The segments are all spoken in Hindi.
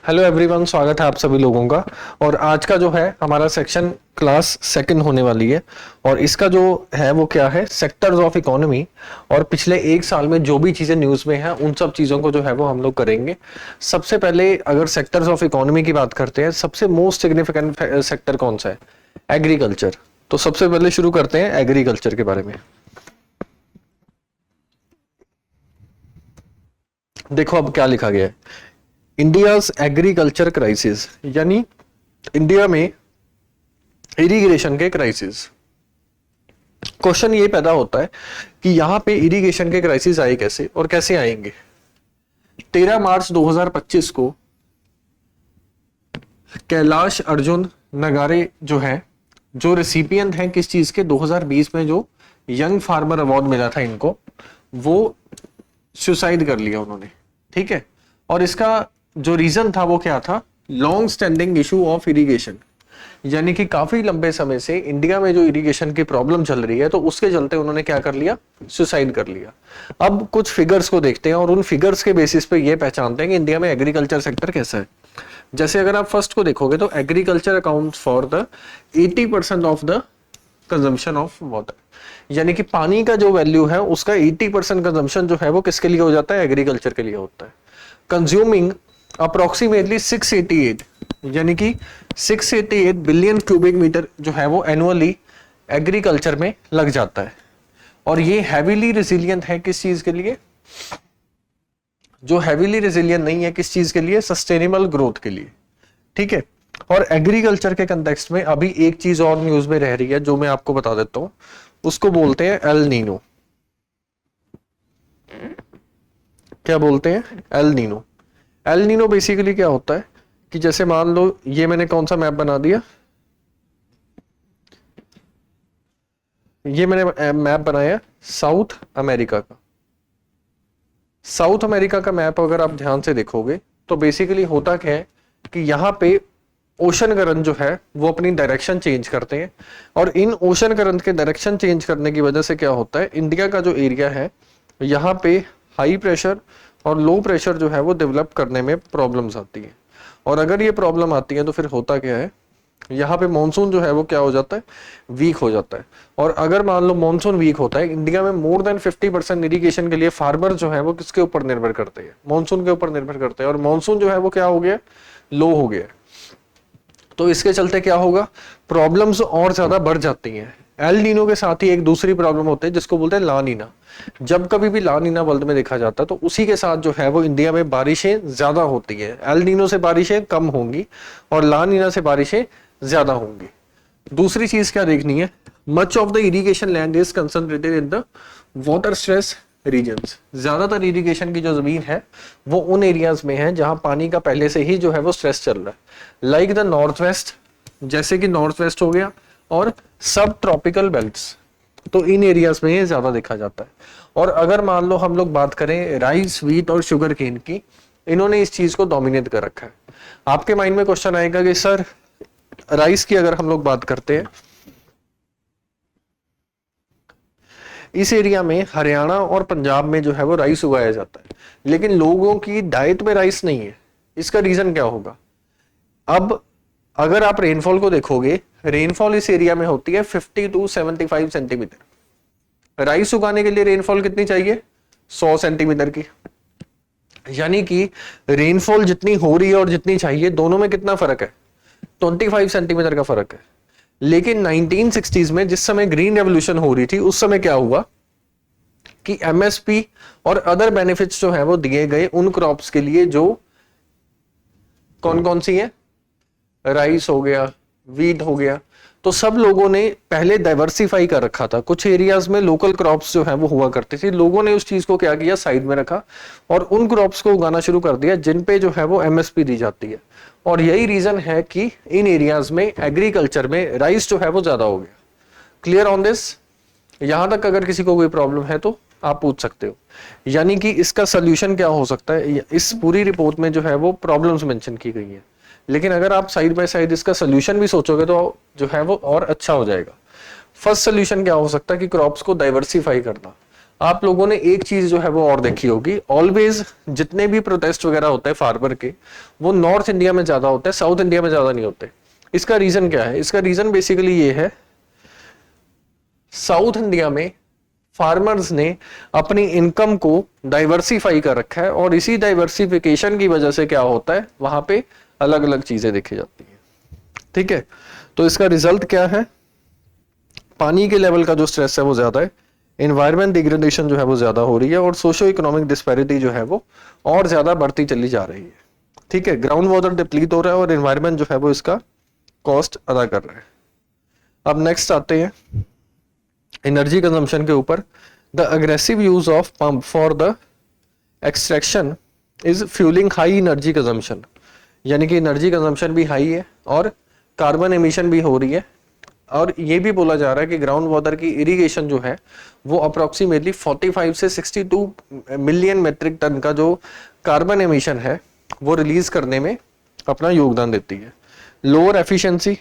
हेलो एवरीवन, स्वागत है आप सभी लोगों का। और आज का जो है हमारा सेक्शन क्लास सेकंड होने वाली है। और इसका जो है वो क्या है, सेक्टर्स ऑफ इकोनॉमी। और पिछले एक साल में जो भी चीजें न्यूज में हैं उन सब चीजों को जो है वो हम लोग करेंगे। सबसे पहले अगर सेक्टर्स ऑफ इकोनॉमी की बात करते हैं, सबसे मोस्ट सिग्निफिकेंट सेक्टर कौन सा है? एग्रीकल्चर। तो सबसे पहले शुरू करते हैं एग्रीकल्चर के बारे में। देखो अब क्या लिखा गया है, इंडियाज एग्रीकल्चर क्राइसिस, यानी इंडिया में इरिगेशन के क्राइसिस। क्वेश्चन ये पैदा होता है कि यहां पे इरिगेशन के क्राइसिस आए कैसे और कैसे आएंगे। 13 मार्च 2025 को कैलाश अर्जुन नगारे जो है, जो रेसिपिएंट हैं किस चीज के, 2020 में जो यंग फार्मर अवार्ड मिला था इनको, वो सुसाइड कर लिया उन्होंने। ठीक है, और इसका जो रीजन था वो क्या था? Long standing issue of irrigation, यानी कि काफी लंबे समय से इंडिया में जो इरिगेशन की प्रॉब्लम चल रही है, तो उसके चलते उन्होंने क्या कर लिया? सुसाइड कर लिया। अब कुछ फिगर्स को देखते हैं और उन फिगर्स के बेसिस पे ये पहचानते हैं कि इंडिया में एग्रीकल्चर सेक्टर कैसा है। जैसे अगर आप फर्स्ट को देखोगे तो agriculture account for the 80% of the consumption of water, यानी कि पानी का जो वैल्यू है उसका 80% कंजम्पशन जो है वो किसके लिए हो जाता है? एग्रीकल्चर के लिए होता है। कंज्यूमिंग अप्रोक्सीमेटली 688, यानी कि 688 बिलियन क्यूबिक मीटर जो है वो एनुअली एग्रीकल्चर में लग जाता है। और ये हैवीली रेजिलियंट है किस चीज के लिए? जो हैवीली रेजिलियंट नहीं है किस चीज के लिए? सस्टेनेबल ग्रोथ के लिए। ठीक है, और एग्रीकल्चर के कंटेक्स्ट में अभी एक चीज और न्यूज में रह रही है जो मैं आपको बता देता हूं, उसको बोलते हैं एल नीनो। क्या बोलते हैं? El Nino. El Nino basically क्या होता है कि जैसे मान लो ये मैंने कौन सा मैप बना दिया, ये मैंने मैप बनाया साउथ अमेरिका का। साउथ अमेरिका का मैप अगर आप ध्यान से देखोगे तो बेसिकली होता क्या है कि यहाँ पे ओशन करंट जो है वो अपनी डायरेक्शन चेंज करते हैं। और इन ओशन करंट के डायरेक्शन चेंज करने की वजह से क्या होता है, इंडिया का जो एरिया है यहाँ पे हाई प्रेशर और लो प्रेशर जो है वो डेवलप करने में प्रॉब्लम्स आती है। और अगर ये प्रॉब्लम आती है तो फिर होता क्या है, यहाँ पे मॉनसून जो है वो क्या हो जाता है? वीक हो जाता है। और अगर मान लो मॉनसून वीक होता है, इंडिया में मोर देन 50% इरिगेशन के लिए फार्मर जो है वो किसके ऊपर निर्भर करते हैं? मॉनसून के ऊपर निर्भर करते हैं। और मॉनसून जो है वो क्या हो गया? लो हो गया। तो इसके चलते क्या होगा? प्रॉब्लम्स और ज्यादा बढ़ जाती हैं। एल नीनो के साथ ही एक दूसरी प्रॉब्लम होती है जिसको बोलते हैं ला नीना। जब कभी भी ला नीना वर्ल्ड में देखा जाता है तो उसी के साथ जो है वो इंडिया में बारिशें ज्यादा होती है। एल नीनो से बारिशें कम होंगी और ला नीना से बारिशें ज्यादा होंगी। दूसरी चीज क्या देखनी है, much of the irrigation land is concentrated in the water stress regions. ज्यादातर इरिगेशन की जो जमीन है वो उन एरियाज में है जहां पानी का पहले से ही जो है वो स्ट्रेस चल रहा है, लाइक द नॉर्थ वेस्ट, जैसे कि नॉर्थ वेस्ट हो गया, और सब ट्रॉपिकल बेल्ट्स। तो इन एरियाज में ये ज्यादा देखा जाता है। और अगर मान लो हम लोग बात करें राइस, व्हीट और शुगर केन की, इन्होंने इस चीज को डोमिनेट कर रखा है। आपके माइंड में क्वेश्चन आएगा कि सर राइस की अगर हम लोग बात करते हैं, इस एरिया में हरियाणा और पंजाब में जो है वो राइस उगाया जाता है, लेकिन लोगों की डाइट में राइस नहीं है। इसका रीजन क्या होगा? अब अगर आप रेनफॉल को देखोगे, रेनफॉल इस एरिया में होती है 50 to 75 सेंटीमीटर। राइस उगाने के लिए रेनफॉल कितनी चाहिए? 100 सेंटीमीटर की। यानी कि रेनफॉल जितनी हो रही है और जितनी चाहिए, दोनों में कितना फर्क है? 25 सेंटीमीटर का फर्क है। लेकिन 1960s में जिस समय ग्रीन रेवोल्यूशन हो रही थी, उस समय क्या हुआ कि एमएसपी और अदर बेनिफिट्स जो है वो दिए गए उन क्रॉप्स के लिए जो कौन कौन सी है? राइस हो गया, वीट हो गया। तो सब लोगों ने पहले डाइवर्सिफाई कर रखा था। कुछ एरियाज में लोकल क्रॉप्स जो है वो हुआ करते थे, लोगों ने उस चीज को क्या किया? साइड में रखा और उन क्रॉप्स को उगाना शुरू कर दिया जिन पे जो है वो एमएसपी दी जाती है। और यही रीजन है कि इन एरियाज में एग्रीकल्चर में राइस जो है वो ज्यादा हो गया। Clear on this? यहां तक अगर किसी को कोई प्रॉब्लम है तो आप पूछ सकते हो। यानी कि इसका सोल्यूशन क्या हो सकता है? इस पूरी रिपोर्ट में जो है वो प्रॉब्लम्स मेंशन की गई है, लेकिन अगर आप साइड बाय साइड इसका सोल्यूशन भी सोचोगे तो जो है वो और अच्छा हो जाएगा। फर्स्ट सोल्यूशन क्या हो सकता है कि क्रॉप्स को डाइवर्सिफाई करना। आप लोगों ने एक चीज जो है वो और देखी होगी, ऑलवेज जितने भी प्रोटेस्ट वगैरह होते हैं फार्मर के, वो नॉर्थ इंडिया में ज्यादा होते हैं, साउथ इंडिया में ज्यादा नहीं होते। इसका रीजन क्या है? इसका रीजन बेसिकली ये है, साउथ इंडिया में फार्मर्स ने अपनी इनकम को डाइवर्सिफाई कर रखा है, और इसी डाइवर्सिफिकेशन की वजह से क्या होता है, वहां पे अलग अलग चीजें देखी जाती हैं। ठीक है, तो इसका रिजल्ट क्या है? पानी के लेवल का जो स्ट्रेस है वो ज्यादा है, एनवायरमेंट डिग्रेडेशन जो है वो ज्यादा हो रही है, और सोशो इकोनॉमिक डिस्पैरिटी जो है वो और ज्यादा बढ़ती चली जा रही है। ठीक है, ग्राउंड वाटर डिप्लीट हो रहा है और एनवायरमेंट जो है वो इसका कॉस्ट अदा कर रहा है। अब नेक्स्ट आते हैं एनर्जी कंजम्पशन के ऊपर। The aggressive use of pump for the extraction is fuelling high energy consumption, यानी कि एनर्जी कंजम्पशन भी हाई है और कार्बन एमिशन भी हो रही है। और ये भी बोला जा रहा है कि ग्राउंड वाटर की इरिगेशन जो है वो अप्रोक्सीमेटली 45 से 62 मिलियन मेट्रिक टन का जो कार्बन एमिशन है वो रिलीज करने में अपना योगदान देती है। लोअर एफिशिएंसी,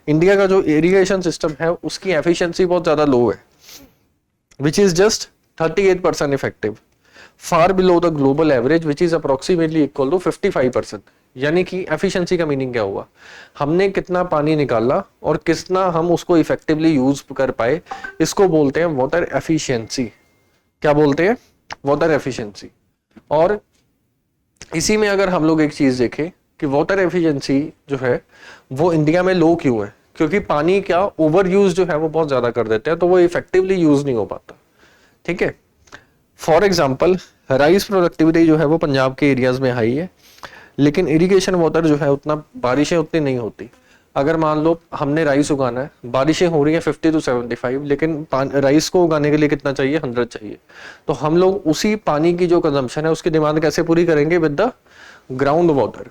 इंडिया का जो इरिगेशन सिस्टम है उसकी एफिशिएंसी बहुत ज्यादा लो है, which is just 38% effective, far below the global average which is approximately equal to 55%। यानी कि एफिशिएंसी का मीनिंग क्या हुआ, हमने कितना पानी निकाला और कितना हम उसको इफेक्टिवली यूज कर पाए, इसको बोलते हैं वाटर एफिशिएंसी। क्या बोलते हैं? Water efficiency. और इसी में अगर हम लोग एक चीज देखें कि वाटर एफिशिएंसी जो है वो इंडिया में लो क्यों है, क्योंकि पानी क्या ओवर यूज जो है वो बहुत ज्यादा कर देते हैं, तो वो इफेक्टिवली यूज नहीं हो पाता। ठीक है, फॉर एग्जाम्पल राइस प्रोडक्टिविटी जो है वो पंजाब के एरियाज में हाई है, लेकिन इरिगेशन वाटर जो है उतना, बारिशें उतनी नहीं होती। अगर मान लो हमने राइस उगाना है, बारिशें हो रही है 50 to 75, लेकिन राइस को उगाने के लिए कितना चाहिए? 100 चाहिए। तो हम लोग उसी पानी की जो कंजम्पशन है उसकी डिमांड कैसे पूरी करेंगे? With the ground water.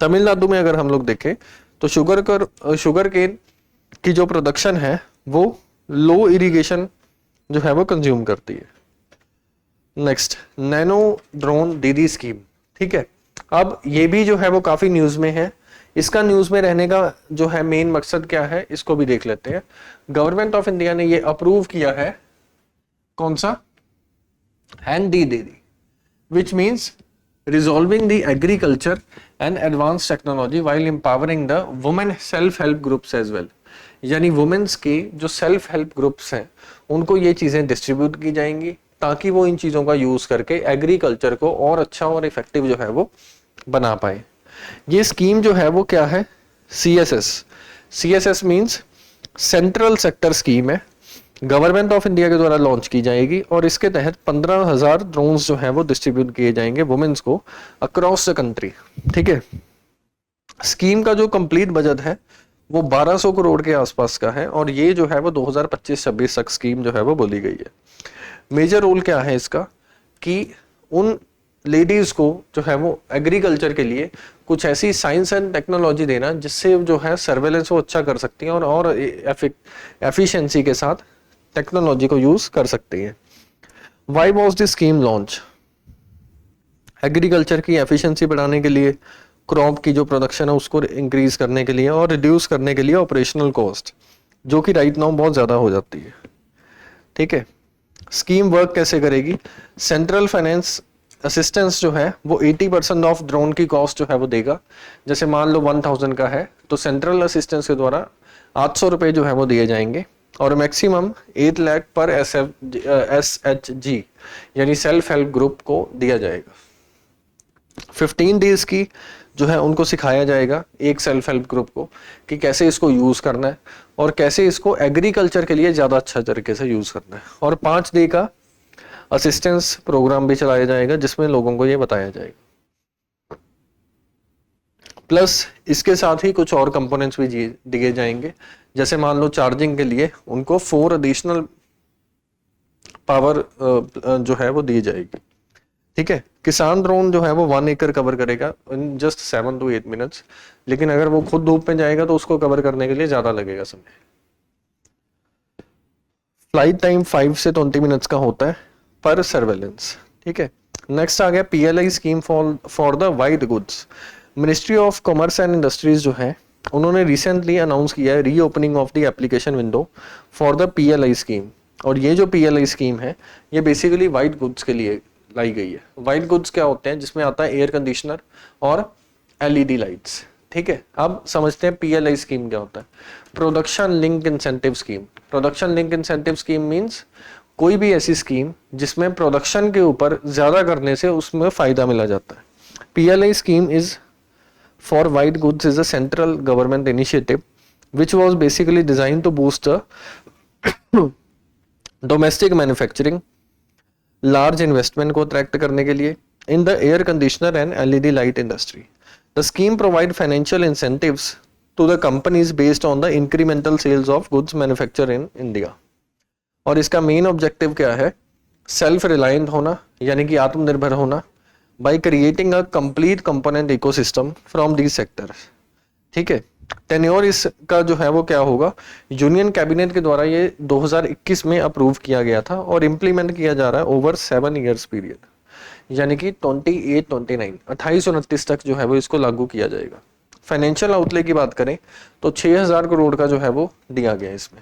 Tamil Nadu में अगर हम लोग देखें तो शुगर केन की जो प्रोडक्शन है वो लो इरिगेशन जो है वो कंज्यूम करती है। नेक्स्ट, नैनो ड्रोन दीदी स्कीम। ठीक है, अब ये भी जो है वो काफी न्यूज में है। इसका न्यूज में रहने का जो है मेन मकसद क्या है, इसको भी देख लेते हैं। गवर्नमेंट ऑफ इंडिया ने ये अप्रूव किया है, कौन सा? हैंड दी दीदी, which means resolving the agriculture and advanced technology while empowering the women self help groups as well। यानी वुमेन्स के जो सेल्फ हेल्प ग्रुप्स हैं उनको ये चीजें डिस्ट्रीब्यूट की जाएंगी ताकि वो इन चीजों का यूज करके एग्रीकल्चर को और अच्छा और इफेक्टिव जो है वो बना पाए। ये स्कीम जो है वो क्या है? CSS means central sector scheme है, गवर्नमेंट ऑफ इंडिया के द्वारा लॉन्च की जाएगी, और इसके तहत 15,000 ड्रोन्स जो हैं वो डिस्ट्रीब्यूट किए जाएंगे वुमेन्स को अक्रॉस द कंट्री। ठीक है, स्कीम का जो कंप्लीट बजट है वो 1200 करोड़ के आसपास का है, और ये जो है वो 2025-26 तक स्कीम जो है वो बोली गई है। मेजर रोल क्या है इसका कि उन लेडीज को जो है वो एग्रीकल्चर के लिए कुछ ऐसी साइंस एंड टेक्नोलॉजी देना जिससे जो है सर्वेलेंस वो अच्छा कर सकती हैं और एफिशिएंसी के साथ टेक्नोलॉजी को यूज कर सकती है। Why was this scheme launch? Agriculture की एफिशिएंसी बढ़ाने के लिए, क्रॉप की जो प्रोडक्शन है उसको इंक्रीज करने के लिए और रिड्यूस करने के लिए ऑपरेशनल कॉस्ट, जो कि राइट नाउ बहुत ज्यादा हो जाती है। ठीक है, स्कीम वर्क कैसे करेगी? सेंट्रल फाइनेंस असिस्टेंस जो है वो 80% ऑफ ड्रोन की कॉस्ट जो है वो देगा। जैसे मान लो 1000 का है तो सेंट्रल असिस्टेंस के द्वारा 800 रुपए जो है वो दिए जाएंगे, और मैक्सिमम 8 लाख पर SHG यानी सेल्फ हेल्प ग्रुप को दिया जाएगा। 15 डेज की जो है उनको सिखाया जाएगा एक सेल्फ हेल्प ग्रुप को कि कैसे इसको यूज करना है और कैसे इसको एग्रीकल्चर के लिए ज्यादा अच्छा तरीके से यूज करना है, और 5 डे का असिस्टेंस प्रोग्राम भी चलाया जाएगा जिसमें लोगों को ये बताया जाएगा। प्लस इसके साथ ही कुछ और कंपोनेंट्स भी दिए जाएंगे, जैसे मान लो चार्जिंग के लिए उनको 4 एडिशनल पावर जो है वो दी जाएगी। ठीक है, किसान ड्रोन जो है वो 1 एकड़ कवर करेगा इन जस्ट 7 to 8 मिनट्स, लेकिन अगर वो खुद धूप में जाएगा तो उसको कवर करने के लिए ज्यादा लगेगा समय। फ्लाइट टाइम 5 से 20 मिनट्स का होता है पर सर्वेलेंस। ठीक है, नेक्स्ट आ गया PLI scheme for the white goods. Ministry of commerce and industries जो है उन्होंने रिसेंटली अनाउंस किया है reopening of the application window for the PLI scheme. और ये जो PLI स्कीम है ये बेसिकली वाइट गुड्स के लिए लाई गई है। वाइट गुड्स क्या होते हैं, जिसमें आता है एयर कंडीशनर और LED लाइट्स। ठीक है, अब समझते हैं PLI स्कीम क्या होता है। Production link incentive scheme. Production link incentive scheme means कोई भी ऐसी स्कीम जिसमें प्रोडक्शन के ऊपर ज्यादा करने से उसमें फायदा मिला जाता है। PLI scheme is for white goods is a central government initiative which was basically designed to boost the domestic manufacturing, large investment को attract करने के लिए in the air conditioner and LED light industry. The scheme provide financial incentives to the companies based on the incremental sales of goods manufactured in India. और इसका मेन ऑब्जेक्टिव क्या है, सेल्फ रिलायंट होना यानी कि आत्मनिर्भर होना, by creating a complete component ecosystem from these sectors. ठीक है, टेन्योर इसका जो है वो क्या होगा, यूनियन कैबिनेट के द्वारा ये 2021 में अप्रूव किया गया था और इम्प्लीमेंट किया जा रहा है ओवर 7 ईयर्स पीरियड, यानी कि 28-29 तक जो है वो इसको लागू किया जाएगा। फाइनेंशियल आउटले की बात करें तो 6000 करोड़ का जो है वो दिया गया इसमें।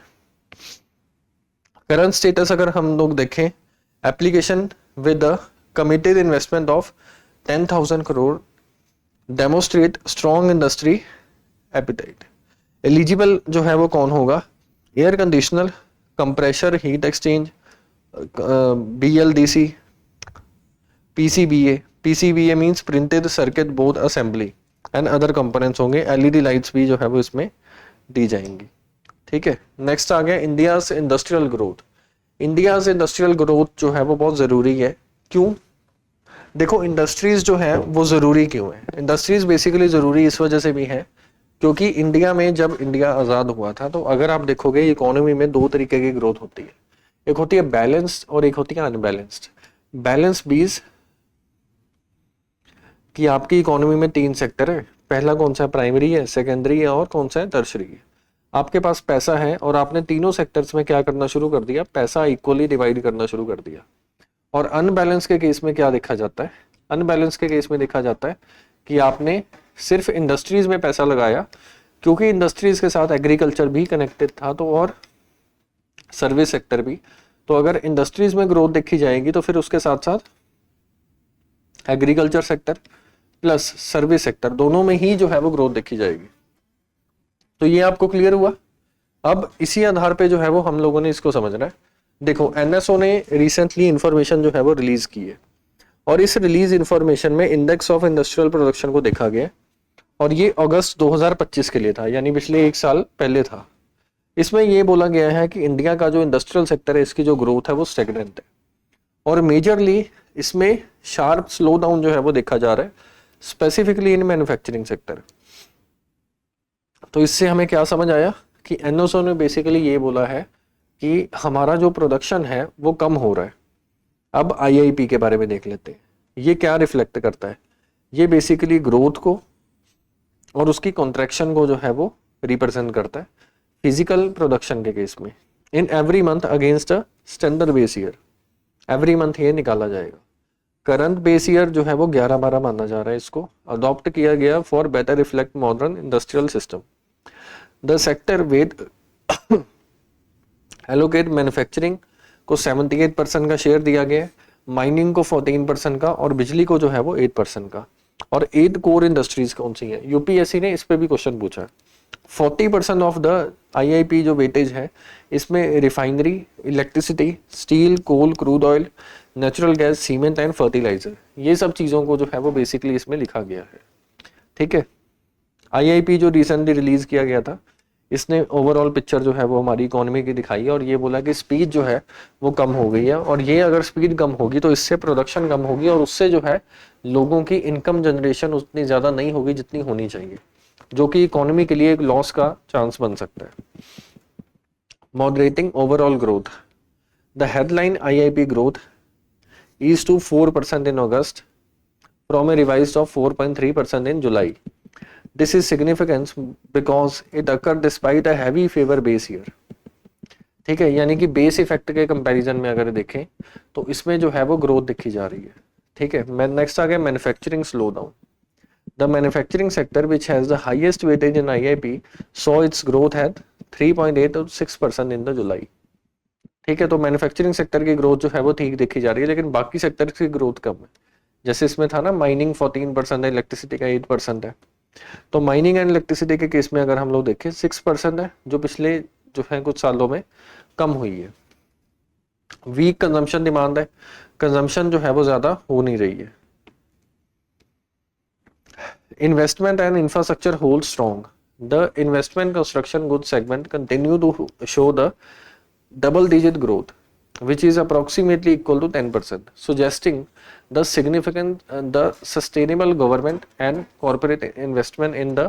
करंट स्टेटस अगर हम लोग देखें, application with the committed investment of 10,000 crore demonstrate strong industry appetite. Eligible जो है वो कौन होगा, air conditioner, compressor heat exchange, BLDC, PCBA means printed circuit board assembly and other components होंगे। LED लाइट्स भी जो है वो इसमें दी जाएंगी। ठीक है, नेक्स्ट आ गया India's industrial growth. India's industrial growth जो है वो बहुत जरूरी है। क्यों? देखो, इंडस्ट्रीज जो है वो जरूरी क्यों है? इंडस्ट्रीज बेसिकली जरूरी इस वजह से भी है क्योंकि इंडिया में जब इंडिया आजाद हुआ था तो अगर आप देखोगे इकोनॉमी में 2 तरीके की ग्रोथ होती है, एक होती है बैलेंस्ड और एक होती है अनबैलेंस्ड। बैलेंस बीज कि आपकी इकोनॉमी में 3 सेक्टर है, पहला कौन सा है, प्राइमरी है, सेकेंडरी है और कौन सा है, टर्शरी है। आपके पास पैसा है और आपने तीनों सेक्टर्स में क्या करना शुरू कर दिया, पैसा इक्वली डिवाइड करना शुरू कर दिया। और अनबैलेंस के केस में क्या देखा जाता है, अनबैलेंस के केस में देखा जाता है कि आपने सिर्फ इंडस्ट्रीज में पैसा लगाया क्योंकि इंडस्ट्रीज के साथ एग्रीकल्चर भी कनेक्टेड था तो और सर्विस सेक्टर भी। तो अगर इंडस्ट्रीज में ग्रोथ देखी जाएगी तो फिर उसके साथ साथ agriculture sector plus service sector दोनों में ही जो है वो ग्रोथ देखी जाएगी। तो ये आपको क्लियर हुआ। अब इसी आधार पे जो है वो हम लोगों ने इसको समझना है। देखो, NSO ने रिसेंटली इंफॉर्मेशन जो है वो रिलीज की है और इस रिलीज इंफॉर्मेशन में इंडेक्स ऑफ इंडस्ट्रियल प्रोडक्शन को देखा गया और ये अगस्त 2025 के लिए था, यानी पिछले 1 साल पहले था। इसमें ये बोला गया है कि इंडिया का जो इंडस्ट्रियल सेक्टर है इसकी जो ग्रोथ है वो स्टेगनेंट है और मेजरली इसमें शार्प स्लो डाउन जो है वो देखा जा रहा है, स्पेसिफिकली इन मैन्युफैक्चरिंग सेक्टर। तो इससे हमें क्या समझ आया कि NSO ने बेसिकली ये बोला है कि हमारा जो प्रोडक्शन है वो कम हो रहा है। अब IIP के बारे में देख लेते हैं, ये क्या रिफ्लेक्ट करता है। ये बेसिकली ग्रोथ को और उसकी कॉन्ट्रैक्शन को जो है वो रिप्रेजेंट करता है फिजिकल प्रोडक्शन के केस में। In every month against a standard base year, every month ये निकाला जाएगा। करंट बेस ईयर जो है वो 11-12 माना जा रहा है, इसको अडॉप्ट किया गया for better reflect modern industrial system. The sector weight allocate manufacturing को 78% का शेयर दिया गया है, माइनिंग को 14% का और बिजली को जो है वो 8% का। और 8 कोर इंडस्ट्रीज कौन सी है, UPSC ने इस पे भी क्वेश्चन पूछा है। 40% ऑफ द IIP जो वेटेज है इसमें refinery, electricity, steel, coal, crude oil, natural gas, cement and fertiliser, ये सब चीजों को जो है वो बेसिकली इसमें लिखा गया है। ठीक है, IIP जो रिसेंटली रिलीज किया गया था इसने ओवरऑल पिक्चर जो है वो हमारी इकोनॉमी की दिखाई है और ये बोला कि स्पीड जो है वो कम हो गई है और ये अगर स्पीड कम होगी तो इससे प्रोडक्शन कम होगी और उससे जो है लोगों की इनकम जनरेशन उतनी ज्यादा नहीं होगी जितनी होनी चाहिए, जो कि इकोनॉमी के लिए एक लॉस का चांस बन सकता है। Moderating overall growth, the headline IIP growth is to 4% in August from a revised of 4.3% in July. This is significant because it occurred despite a heavy favor base year. ठीक है, यानी कि बेस इफेक्ट के कंपैरिजन में अगर देखें तो इसमें जो है वो ग्रोथ दिखी जा रही है। ठीक है, नेक्स्ट आ गया manufacturing slow down. The manufacturing sector which has the highest weightage in IIP saw its growth at 3.8 और 6% in the July. ठीक है, तो मैन्युफैक्चरिंग सेक्टर की ग्रोथ जो है वो ठीक देखी जा रही है, लेकिन बाकी सेक्टर की ग्रोथ कम है। जैसे इसमें था ना, माइनिंग 14% है, इलेक्ट्रिसिटी का 8% है। तो माइनिंग एंड इलेक्ट्रिसिटी के केस में अगर हम लोग देखें 6% है, जो पिछले जो है कुछ सालों में कम हुई है। वीक कंजम्पशन डिमांड है, कंजम्पशन जो है वो ज्यादा हो नहीं रही है। Investment and infrastructure hold strong. The investment construction goods segment continue to show the double-digit growth, which is approximately equal to 10%, suggesting the significant, the sustainable government and corporate investment in the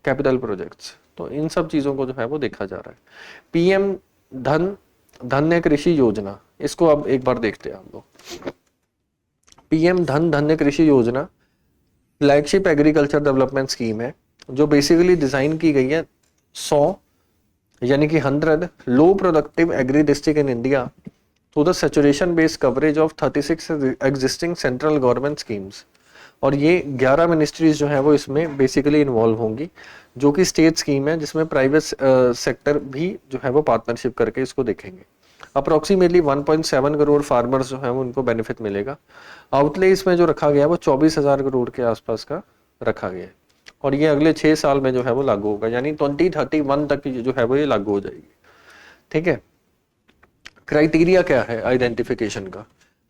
capital projects. तो इन सब चीजों को जो है वो देखा जा रहा है। पीएम धन धन्य कृषि योजना, इसको अब एक बार देखते हैं हम लोग। पीएम धन धन्य कृषि योजना फ्लैगशिप एग्रीकल्चर डेवलपमेंट स्कीम है, जो बेसिकली डिजाइन की गई है 100 यानी कि 100 low productive agri district in India through the saturation based coverage of 36 existing central government schemes. और ये 11 मिनिस्ट्रीज जो है वो इसमें बेसिकली इन्वॉल्व होंगी, जो कि स्टेट स्कीम है, जिसमें प्राइवेट सेक्टर भी जो है वो पार्टनरशिप करके इसको देखेंगे। अप्रोक्सीमेटली 1.7 करोड़ फार्मर्स जो है वो उनको बेनिफिट मिलेगा। आउटले इसमें जो रखा गया है वो 24,000 करोड़ के आसपास का रखा गया है, और ये अगले 6 साल में जो है वो लागू होगा, यानी 2031 तक जो है वो ये लागू हो जाएगी। ठीक है, क्राइटेरिया क्या है आइडेंटिफिकेशन का?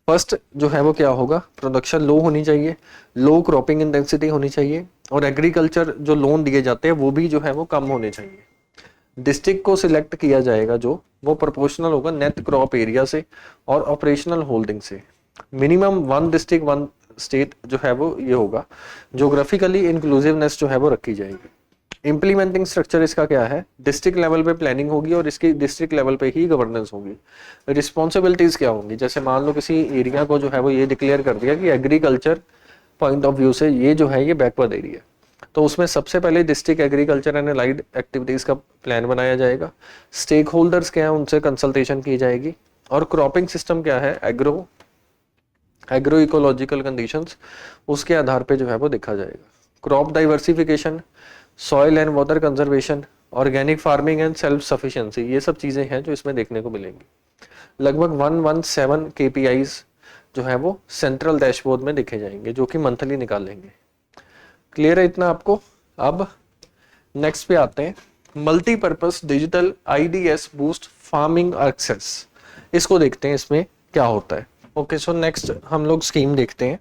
फर्स्ट जो है वो क्या होगा, प्रोडक्शन लो होनी चाहिए, लो क्रॉपिंग इंटेंसिटी होनी चाहिए, और एग्रीकल्चर जो लोन दिए जाते हैं वो भी जो है वो कम होने चाहिए। डिस्ट्रिक्ट को सिलेक्ट किया जाएगा जो वो प्रोपोर्शनल होगा नेट क्रॉप एरिया से और ऑपरेशनल होल्डिंग से। मिनिमम 1 डिस्ट्रिक्ट 1 स्टेट जो है वो ये होगा। ज्योग्राफिकली इंक्लूसिवनेस जो है वो रखी जाएगी। इंप्लीमेंटिंग स्ट्रक्चर इसका क्या है, डिस्ट्रिक्ट लेवल पे प्लानिंग होगी और इसकी डिस्ट्रिक्ट लेवल पे ही गवर्नेंस होगी। रिस्पॉन्सिबिलिटीज क्या होंगी, जैसे मान लो किसी एरिया को जो है वो ये डिक्लेयर कर दिया कि एग्रीकल्चर पॉइंट ऑफ व्यू से ये जो है ये बैकवर्ड एरिया, तो उसमें सबसे पहले district agriculture and allied activities का प्लान बनाया जाएगा। स्टेक होल्डर्स क्या है उनसे कंसल्टेशन की जाएगी, और क्रॉपिंग सिस्टम क्या है, एग्रो इकोलॉजिकल कंडीशंस, उसके आधार पे जो है वो देखा जाएगा। Crop diversification, soil and water conservation, organic farming and self sufficiency, ये सब चीजें हैं जो इसमें देखने को मिलेंगी। लगभग 117 KPIs जो है वो सेंट्रल डैशबोर्ड में देखे जाएंगे, जो कि मंथली निकालेंगे। क्लियर है इतना आपको? अब नेक्स्ट पे आते हैं, multipurpose digital IDS boost farming access. इसको देखते हैं इसमें क्या होता है। ओके, सो नेक्स्ट हम लोग स्कीम देखते हैं।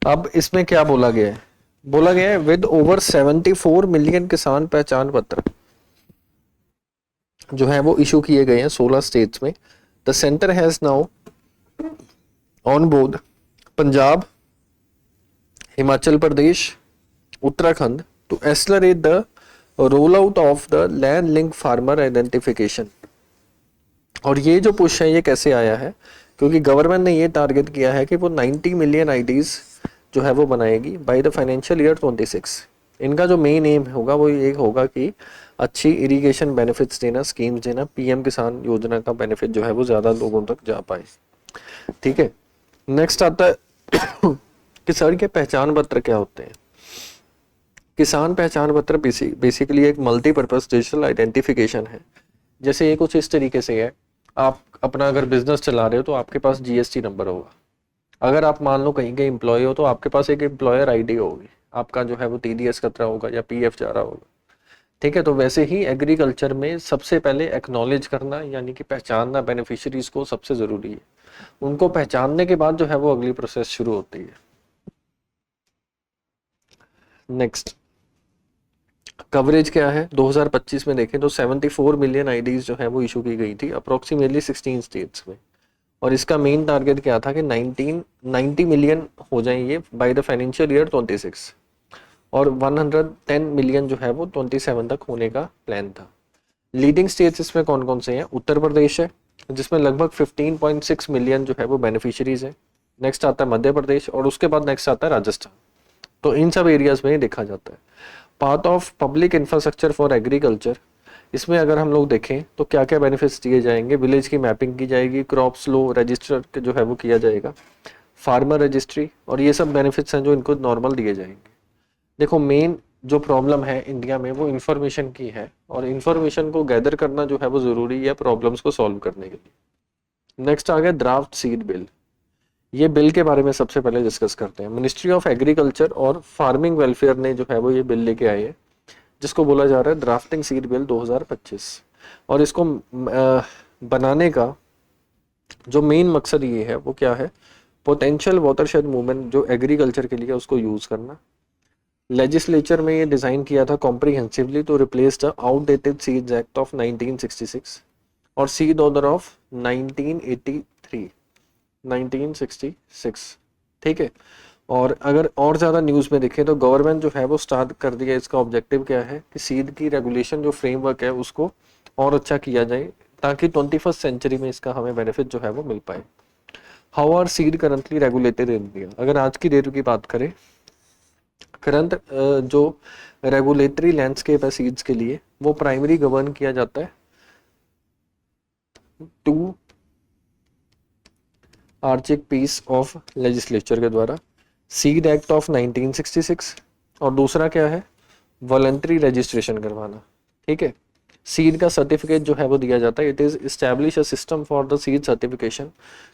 अब इसमें क्या बोला गया है, बोला गया है विद ओवर 74 मिलियन किसान पहचान पत्र जो है वो इशू किए गए हैं 16 स्टेट्स में। The centre has now on board Punjab, Himachal Pradesh, Uttarakhand to accelerate the roll out of the land link farmer identification. और ये जो पुश है ये कैसे आया है, क्योंकि गवर्नमेंट ने ये टारगेट किया है कि वो 90 मिलियन IDs जो है वो बनाएगी बाय द फाइनेंशियल ईयर 26। इनका जो मेन एम होगा वो ये होगा कि अच्छी इरिगेशन बेनिफिट्स देना, स्कीम्स देना, PM किसान योजना का बेनिफिट जो है वो ज्यादा लोगों तक जा पाए। ठीक है, नेक्स्ट आता है किसान के पहचान पत्र क्या होते हैं। किसान पहचान पत्र बेसिकली एक मल्टीपर्पज डिजिटल आइडेंटिफिकेशन है। जैसे ये कुछ इस तरीके से है, आप अपना अगर बिजनेस चला रहे हो तो आपके पास GST नंबर होगा। अगर आप मान लो कहीं के एम्प्लॉय हो तो आपके पास एक एम्प्लॉयर ID होगी, आपका जो है वो TDS कतरा होगा या PF जा रहा होगा। ठीक है, तो वैसे ही एग्रीकल्चर में सबसे पहले एक्नॉलेज करना यानी कि पहचानना बेनिफिशियरीज को सबसे जरूरी है। उनको पहचानने के बाद जो है वो अगली प्रोसेस शुरू होती है। नेक्स्ट कवरेज क्या है, 2025 में देखें तो 74 मिलियन IDs जो है वो इशू की गई थी अप्रोक्सीमेटली 16 स्टेट्स में, और इसका मेन टारगेट क्या था कि 90 मिलियन हो जाए ये बाय द फाइनेंशियल ईयर 26, और 110 मिलियन जो है वो 27 तक होने का प्लान था। लीडिंग स्टेट्स इसमें कौन कौन से हैं, उत्तर प्रदेश है जिसमें लगभग 15.6 मिलियन जो है वो बेनिफिशियरीज है। नेक्स्ट आता है मध्य प्रदेश, और उसके बाद नेक्स्ट आता है राजस्थान। तो इन सब एरियाज में देखा जाता है। Part of public infrastructure for agriculture, इसमें अगर हम लोग देखें तो क्या क्या बेनिफिट्स दिए जाएंगे, विलेज की मैपिंग की जाएगी, क्रॉप्स लो रजिस्टर जो है वो किया जाएगा, फार्मर रजिस्ट्री, और ये सब बेनिफिट्स हैं जो इनको नॉर्मल दिए जाएंगे। देखो मेन जो प्रॉब्लम है इंडिया में वो इन्फॉर्मेशन की है, और इन्फॉर्मेशन को गैदर करना जो है वो जरूरी है प्रॉब्लम्स को सॉल्व करने के लिए। नेक्स्ट आ गया ड्राफ्ट सीड बिल। ये बिल के बारे में सबसे पहले डिस्कस करते हैं। मिनिस्ट्री ऑफ एग्रीकल्चर और फार्मिंग वेलफेयर ने जो है वो ये बिल लेके आई है, जिसको बोला जा रहा है ड्राफ्टिंग सीड बिल 2025। और इसको बनाने का जो मेन मकसद ये है वो क्या है, पोटेंशियल वाटरशेड मूवमेंट जो एग्रीकल्चर के लिए उसको यूज करना। लेजिस्लेचर में ये डिजाइन किया था comprehensively to replace the outdated seeds act of 1966 और सीड ऑर्डर ऑफ 1966। ठीक है। और अगर और ज़्यादा न्यूज़ में देखें तो गवर्नमेंट जो है वो स्टार्ट कर दिया, इसका ऑब्जेक्टिव क्या है कि सीड की रेगुलेशन जो फ्रेमवर्क है उसको और अच्छा किया जाए ताकि 21st सेंचुरी में इसका हमें बेनिफिट जो है वो मिल पाए। How are seed currently regulated in India? अगर आज की डेट की बात करें, करंट जो रेगुलेटरी लैंडस्केप है सीड्स के लिए वो प्राइमरी गवर्न किया जाता है टू आर्चिक पीस ऑफ लेजिस्लेचर के द्वारा, सीड एक्ट ऑफ 1966, और दूसरा क्या है, वॉलंटरी रजिस्ट्रेशन करवाना। ठीक है। सीड का सर्टिफिकेट जो है वो दिया जाता है। It is establish a system for the seed certification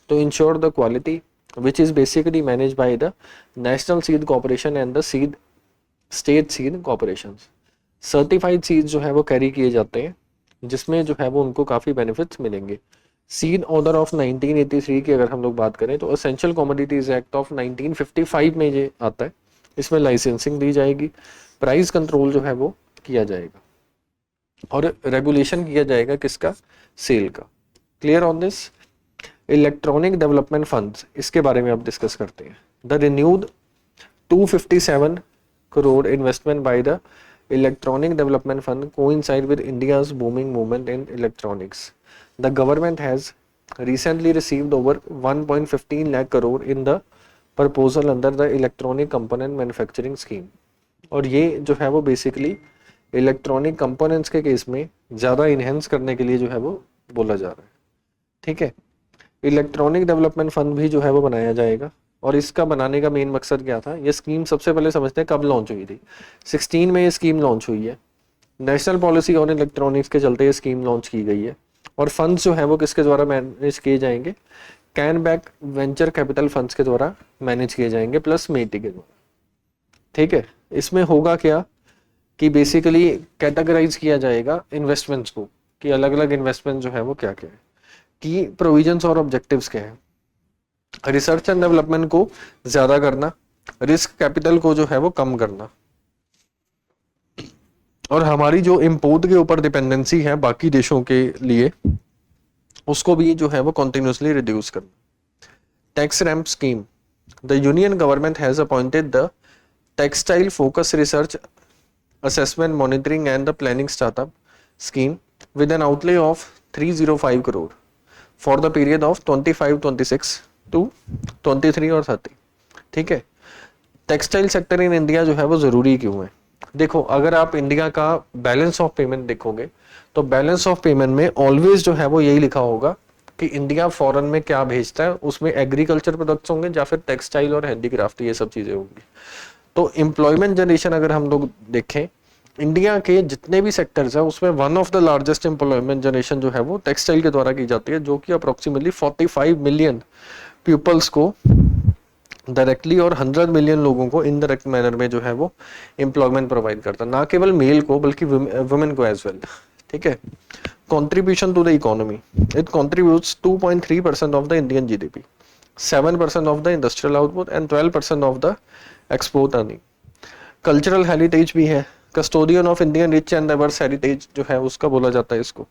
to ensure the quality which is basically managed by the National Seed Corporation and the State Seed Corporations। Certified seeds जो है वो कैरी किए जाते हैं, जिसमें जो है वो उनको काफ़ी बेनिफिट्स मिलेंगे। सीड ऑर्डर ऑफ 1983 की अगर हम लोग बात करें तो एसेंशियल कमोडिटीज एक्ट ऑफ 1955 में ये आता है। इसमें लाइसेंसिंग दी जाएगी, प्राइस कंट्रोल जो है वो किया जाएगा और रेगुलेशन किया जाएगा किसका, सेल का। Clear on this? Electronic development funds, इसके बारे में अब डिस्कस करते हैं। The renewed 257 crore investment by the Electronic Development Fund coincide with India's booming movement in electronics. The government has recently received over 1.15 lakh crore in the proposal under the Electronic Component Manufacturing Scheme। और ये जो है वो बेसिकली इलेक्ट्रॉनिक कंपोनेंट्स के केस में ज़्यादा इन्हेंस करने के लिए जो है वो बोला जा रहा है। ठीक है। इलेक्ट्रॉनिक डेवलपमेंट फंड भी जो है वो बनाया जाएगा और इसका बनाने का मेन मकसद क्या था, ये स्कीम सबसे पहले समझते हैं कब लॉन्च हुई थी। 16 में ये स्कीम लॉन्च हुई है। नेशनल पॉलिसी ऑन इलेक्ट्रॉनिक्स के चलते ये स्कीम लॉन्च की गई है और फंड्स जो है वो किसके द्वारा मैनेज किए जाएंगे, can back venture capital funds के द्वारा मैनेज किए जाएंगे प्लस मेटी के द्वारा। ठीक है। इसमें होगा क्या कि बेसिकली कैटेगराइज किया जाएगा इन्वेस्टमेंट्स को कि अलग अलग इन्वेस्टमेंट जो है वो क्या क्या है, की प्रोविजंस और ऑब्जेक्टिव्स क्या है। रिसर्च एंड डेवलपमेंट को ज्यादा करना, रिस्क कैपिटल को जो है वो कम करना, और हमारी जो इंपोर्ट के ऊपर डिपेंडेंसी है बाकी देशों के लिए उसको भी जो है वो कंटिन्यूअसली रिड्यूस करना। Tex ramp scheme, the union government has appointed the textile focus research assessment monitoring and the planning startup scheme with an outlay of 305 crore for the period of 25-26 to 23 और 30। ठीक है। टेक्सटाइल सेक्टर इन इंडिया जो है वो जरूरी क्यों है? देखो, अगर आप इंडिया का बैलेंस ऑफ पेमेंट देखोगे तो बैलेंस ऑफ पेमेंट में ऑलवेज जो है वो यही लिखा होगा कि इंडिया फॉरेन में क्या भेजता है, उसमें एग्रीकल्चर प्रोडक्ट्स होंगे या फिर टेक्सटाइल और हैंडीक्राफ्ट, ये सब चीजें होंगी। तो एम्प्लॉयमेंट जनरेशन अगर हम लोग देखें, इंडिया के जितने भी सेक्टर्स है उसमें one of the largest employment generation जो है वो टेक्सटाइल के द्वारा की जाती है, जो कि अप्रोक्सीमेटली 45 मिलियन पीपल्स को डायरेक्टली और 100 मिलियन लोगों को इनडायरेक्ट मैनर में जो है वो एम्प्लॉयमेंट प्रोवाइड करता है, ना केवल मेल को बल्कि वुमेन को एज वेल। ठीक है। Contribution to the economy, it contributes 2.3% of the Indian GDP, 7% of the industrial output and 12% of the export earning. Cultural heritage भी है, custodian of Indian rich and diverse heritage जो है उसका बोला जाता है इसको।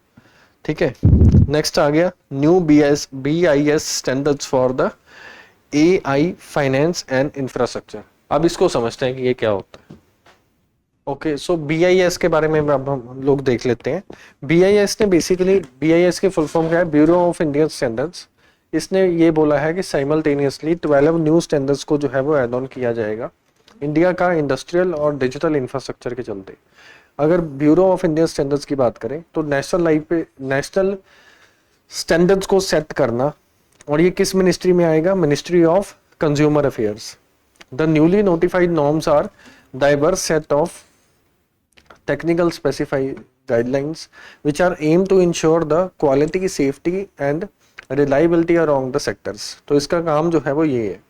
ठीक है। नेक्स्ट आ गया new BIS standards for the AI finance and infrastructure. अब इसको समझते हैं कि ये क्या होता है। ओके, सो BIS के बारे में अब हम लोग देख लेते हैं। BIS ने बेसिकली, BIS के फुल फॉर्म क्या है, ब्यूरो ऑफ इंडियन स्टैंडर्ड्स। इसने ये बोला है कि साइमल्टेनियसली 12 न्यू स्टैंडर्ड्स को जो है वो एड ऑन किया जाएगा इंडिया का इंडस्ट्रियल और डिजिटल इंफ्रास्ट्रक्चर के चलते। अगर ब्यूरो ऑफ इंडियन स्टैंडर्ड्स की बात करें तो नेशनल स्टैंडर्ड्स को सेट करना, और ये किस मिनिस्ट्री में आएगा, ministry of consumer affairs. The newly notified norms are diverse set of technical specified guidelines which are aimed to ensure the quality, safety and reliability around the sectors. तो इसका काम जो है वो ये है,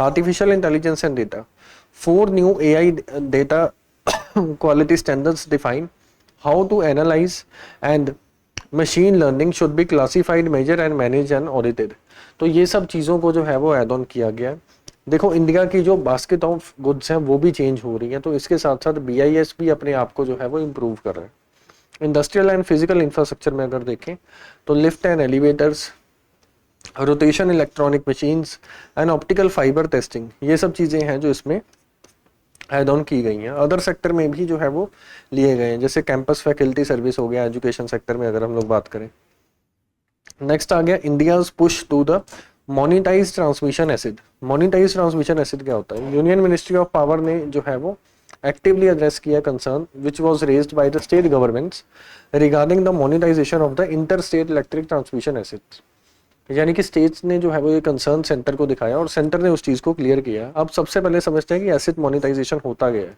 artificial intelligence and data, 4 new AI data quality standards define how to analyze and machine learning should be classified, measured and managed and audited। तो ये सब चीज़ों को जो है वो ऐड ऑन किया गया है। देखो इंडिया की जो बास्केट ऑफ गुड्स हैं वो भी चेंज हो रही हैं, तो इसके साथ साथ BIS भी अपने आप को जो है वो इम्प्रूव कर रहे हैं। इंडस्ट्रियल एंड फिजिकल इंफ्रास्ट्रक्चर में अगर देखें तो lift and elevators, rotation electronic machines and optical fibre testing, ये सब चीज़ें हैं जो इसमें ऐड ऑन की गई हैं। अदर सेक्टर में भी जो है वो लिए गए हैं, जैसे कैंपस फैकल्टी सर्विस हो गया, एजुकेशन सेक्टर में अगर हम लोग बात करें। नेक्स्ट आ गया India's push to the monetise transmission asset. Monetise transmission asset क्या होता है? यूनियन मिनिस्ट्री ऑफ पावर ने जो है वो एक्टिवली एड्रेस किया concern which was raised by the state governments regarding the monetisation of the inter state electric transmission asset. यानी कि स्टेट्स ने जो है वो ये कंसर्न सेंटर को दिखाया और सेंटर ने उस चीज़ को क्लियर किया। अब सबसे पहले समझते हैं कि एसिड मोनेटाइजेशन होता क्या है।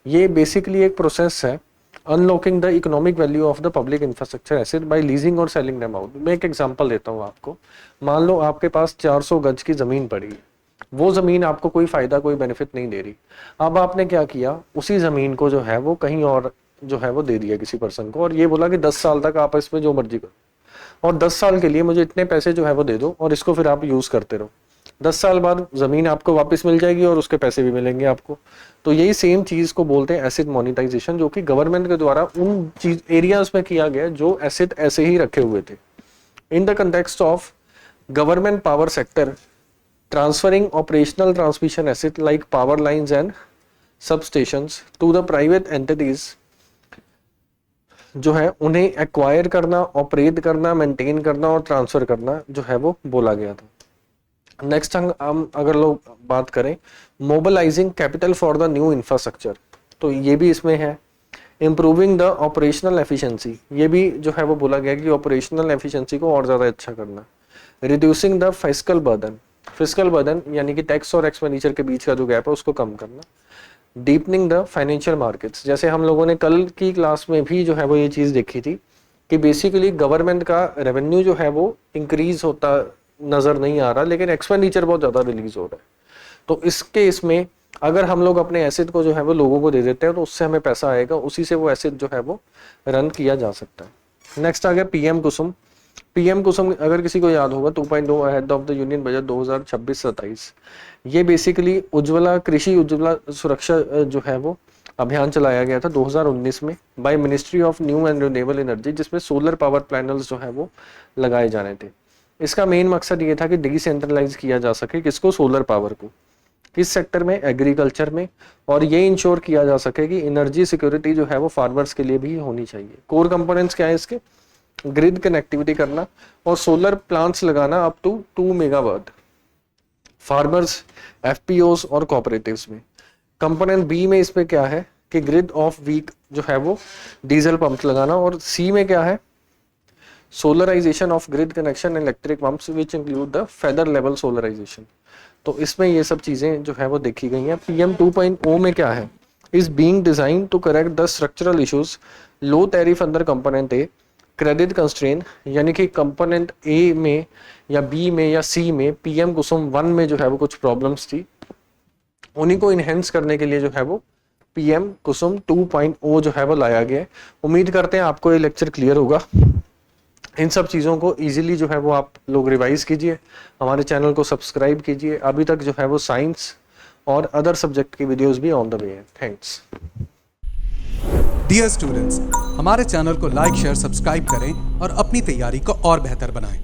ये बेसिकली एक प्रोसेस है unlocking the economic value of the public infrastructure asset by leasing और सेलिंग देम आउट। मैं एक एग्जांपल देता हूँ आपको। मान लो आपके पास 400 गज की ज़मीन पड़ी है, वो ज़मीन आपको कोई फ़ायदा कोई बेनिफिट नहीं दे रही। अब आपने क्या किया, उसी ज़मीन को जो है वो कहीं और जो है वो दे दिया किसी पर्सन को और ये बोला कि 10 साल तक आप इसमें जो मर्जी करो और 10 साल के लिए मुझे इतने पैसे जो है वो दे दो और इसको फिर आप यूज़ करते रहो। 10 साल बाद ज़मीन आपको वापस मिल जाएगी और उसके पैसे भी मिलेंगे आपको। तो यही सेम चीज़ को बोलते हैं एसिड मोनेटाइजेशन, जो कि गवर्नमेंट के द्वारा उन चीज एरियाज में किया गया जो एसिड ऐसे ही रखे हुए थे। In the context of government power sector transferring operational transmission asset like power lines and substations to the private entities, जो है उन्हें एक्वायर करना, ऑपरेट करना, मेंटेन करना और ट्रांसफर करना जो है वो बोला गया था। नेक्स्ट हम अगर लोग बात करें mobilising capital for the new infrastructure, तो ये भी इसमें है। इम्प्रूविंग द ऑपरेशनल एफिशिएंसी, ये भी जो है वो बोला गया कि ऑपरेशनल एफिशिएंसी को और ज़्यादा अच्छा करना। Reducing the fiscal burden, fiscal burden यानी कि टैक्स और एक्सपेंडिचर के बीच का जो गैप है उसको कम करना। डीपनिंग द फाइनेंशियल मार्केट्स, जैसे हम लोगों ने कल की क्लास में भी जो है वो ये चीज़ देखी थी कि बेसिकली गवर्नमेंट का रेवेन्यू जो है वो इंक्रीज होता नज़र नहीं आ रहा, लेकिन एक्सपेंडिचर बहुत ज़्यादा रिलीज हो रहा है। तो इस केस में अगर हम लोग अपने एसिड को जो है वो लोगों को दे देते हैं तो उससे हमें पैसा आएगा, उसी से वो एसिड जो है वो रन किया जा सकता है। नेक्स्ट आ गया PM कुसुम। PM कुसुम अगर किसी को याद होगा 2.0 ahead of the union budget 2026-27, ये बेसिकली उज्ज्वला कृषि उज्ज्वला सुरक्षा जो है वो अभियान चलाया गया था 2019 में by ministry of new and renewable energy, जिसमें सोलर पावर पैनल्स जो है वो लगाए जाने थे। इसका मेन मकसद ये था कि डिसेंट्रलाइज किया जा सके किसको, सोलर पावर को, किस सेक्टर में, एग्रीकल्चर में, और ये इंश्योर किया जा सके कि एनर्जी सिक्योरिटी जो है वो फार्मर्स के लिए भी होनी चाहिए। कोर कंपोनेंट्स क्या है इसके, ग्रिड कनेक्टिविटी करना और सोलर प्लांट्स लगाना up to 2 megawatt farmers, FPOs और कोऑपरेटिव्स में। कंपोनेंट बी में इसमें क्या है कि ग्रिड ऑफ वीक जो है वो डीजल पंप लगाना, और सी में क्या है, solarisation of grid connection electric pumps which include the feeder level solarisation. तो इसमें ये सब चीजें जो है वो देखी गई हैं। PM 2.0 में क्या है, is being design to correct the structural issues, low tariff under component A, credit constrain, यानी कि कंपोनेंट ए में या बी में या सी में PM कुसुम 1 में जो है वो कुछ प्रॉब्लम्स थी, उन्हीं को इनहेंस करने के लिए जो है वो PM कुसुम 2.0 जो है वो लाया गया है। उम्मीद करते हैं आपको ये लेक्चर क्लियर होगा। इन सब चीज़ों को इजीली जो है वो आप लोग रिवाइज कीजिए, हमारे चैनल को सब्सक्राइब कीजिए। अभी तक जो है वो साइंस और अदर सब्जेक्ट की वीडियोस भी ऑन द वे है। थैंक्स। डियर स्टूडेंट्स, हमारे चैनल को लाइक, शेयर, सब्सक्राइब करें और अपनी तैयारी को और बेहतर बनाएं।